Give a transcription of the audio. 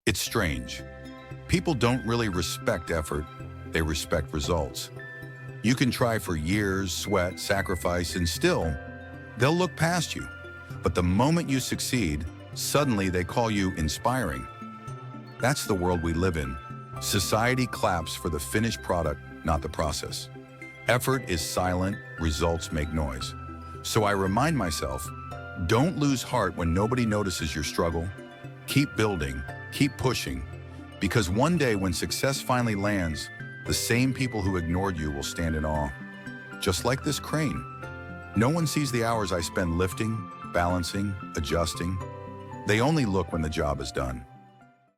It's strange. People don't really respect effort, they respect results. You can try for years, sweat, sacrifice, and still, they'll look past you. But the moment you succeed, suddenly they call you inspiring. That's the world we live in. Society claps for the finished product, not the process. Effort is silent, results make noise. So I remind myself, don't lose heart when nobody notices your struggle. Keep building, keep pushing, because one day when success finally lands, the same people who ignored you will stand in awe. Just like this crane. No one sees the hours I spend lifting, balancing, adjusting. They only look when the job is done.